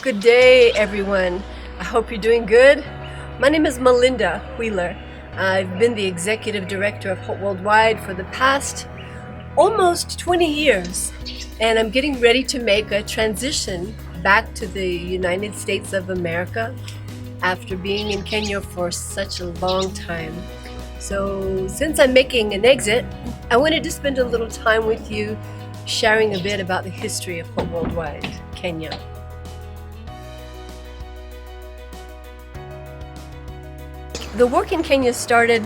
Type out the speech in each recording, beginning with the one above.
Good day, everyone. I hope you're doing good. My name is Malinda Wheeler. I've been the executive director of Hope Worldwide for the past almost 20 years, and I'm getting ready to make a transition back to the United States of America after being in Kenya for such a long time. So, since I'm making an exit, I wanted to spend a little time with you sharing a bit about the history of Hope Worldwide, Kenya. The work in Kenya started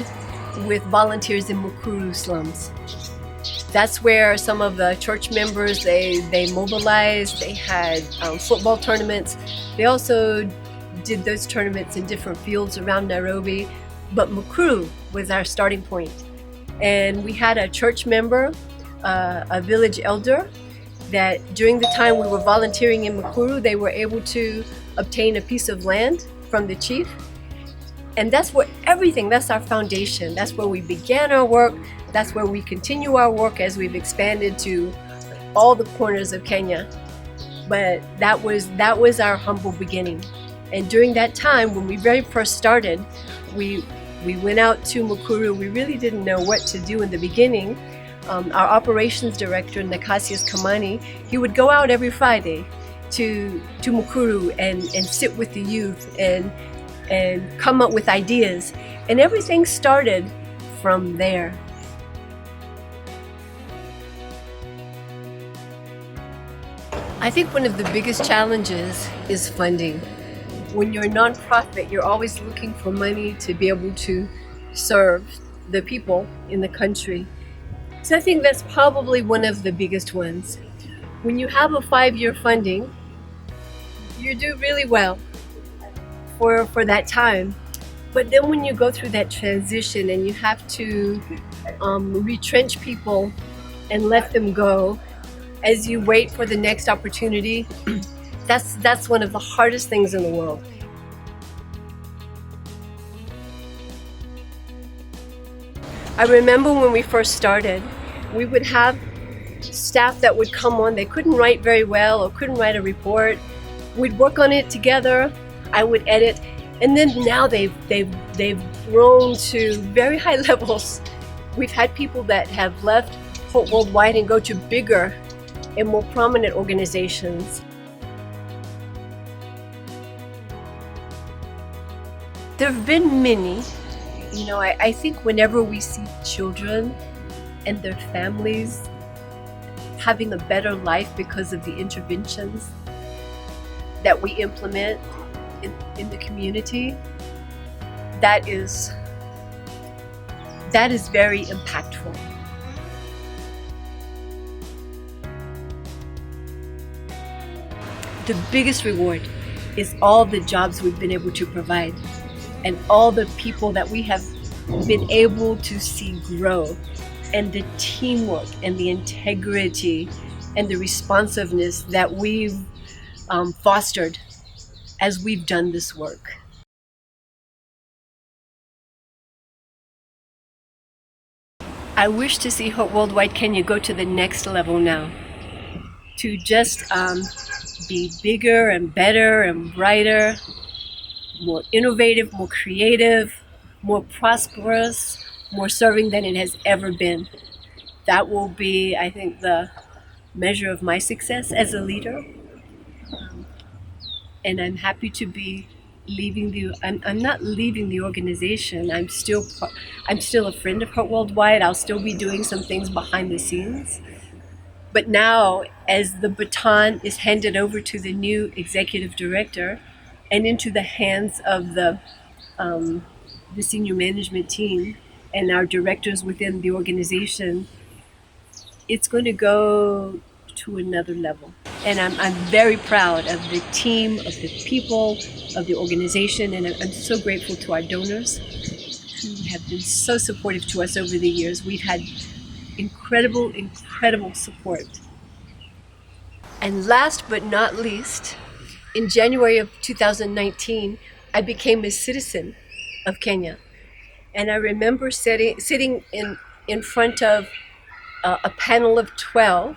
with volunteers in Mukuru slums. That's where some of the church members, they mobilized, they had football tournaments. They also did those tournaments in different fields around Nairobi, but Mukuru was our starting point. And we had a church member, a village elder, that during the time we were volunteering in Mukuru, they were able to obtain a piece of land from the chief. And that's where that's our foundation. That's where we began our work. That's where we continue our work as we've expanded to all the corners of Kenya. But that was our humble beginning. And during that time, when we very first started, we went out to Mukuru. We really didn't know what to do in the beginning. Our operations director, Nakasius Kamani, he would go out every Friday to Mukuru and sit with the youth and come up with ideas. And everything started from there. I think one of the biggest challenges is funding. When you're a nonprofit, you're always looking for money to be able to serve the people in the country. So I think that's probably one of the biggest ones. When you have a 5-year funding, you do really well for that time. But then when you go through that transition and you have to retrench people and let them go as you wait for the next opportunity, that's one of the hardest things in the world. I remember when we first started, we would have staff that would come on. They couldn't write very well or couldn't write a report. We'd work on it together. I would edit, and then now they've grown to very high levels. We've had people that have left Hope Worldwide and go to bigger and more prominent organizations. There have been many. I think whenever we see children and their families having a better life because of the interventions that we implement in the community, that is very impactful. The biggest reward is all the jobs we've been able to provide and all the people that we have been able to see grow, and the teamwork and the integrity and the responsiveness that we've fostered as we've done this work. I wish to see Hope Worldwide Kenya go to the next level now, to just be bigger and better and brighter, more innovative, more creative, more prosperous, more serving than it has ever been. That will be, I think, the measure of my success as a leader. And I'm happy to be leaving I'm not leaving the organization. I'm still a friend of Hope Worldwide. I'll still be doing some things behind the scenes. But now, as the baton is handed over to the new executive director and into the hands of the senior management team and our directors within the organization, it's going to go to another level. And I'm very proud of the team, of the people, of the organization, and I'm so grateful to our donors who have been so supportive to us over the years. We've had incredible support. And last but not least, in January of 2019, I became a citizen of Kenya. And I remember sitting in front of a panel of 12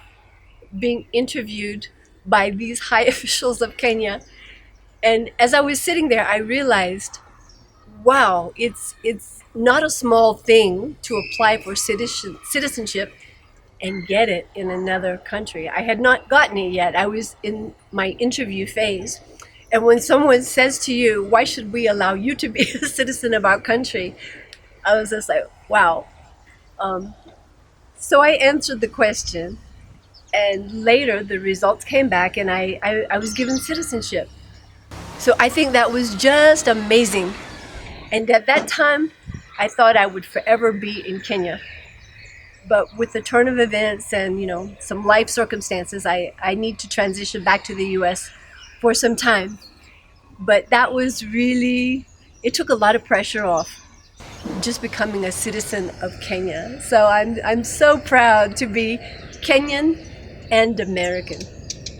being interviewed by these high officials of Kenya And as I was sitting there, I realized, wow, it's not a small thing to apply for citizenship and get it in another country. I had not gotten it yet. I was in my interview phase. And when someone says to you, why should we allow you to be a citizen of our country? I was just like, wow. Um, so I answered the question, and later the results came back, and I was given citizenship. So I think that was just amazing. And at that time, I thought I would forever be in Kenya. But with the turn of events and some life circumstances, I need to transition back to the U.S. for some time. But that was really, it took a lot of pressure off just becoming a citizen of Kenya. So I'm so proud to be Kenyan and American.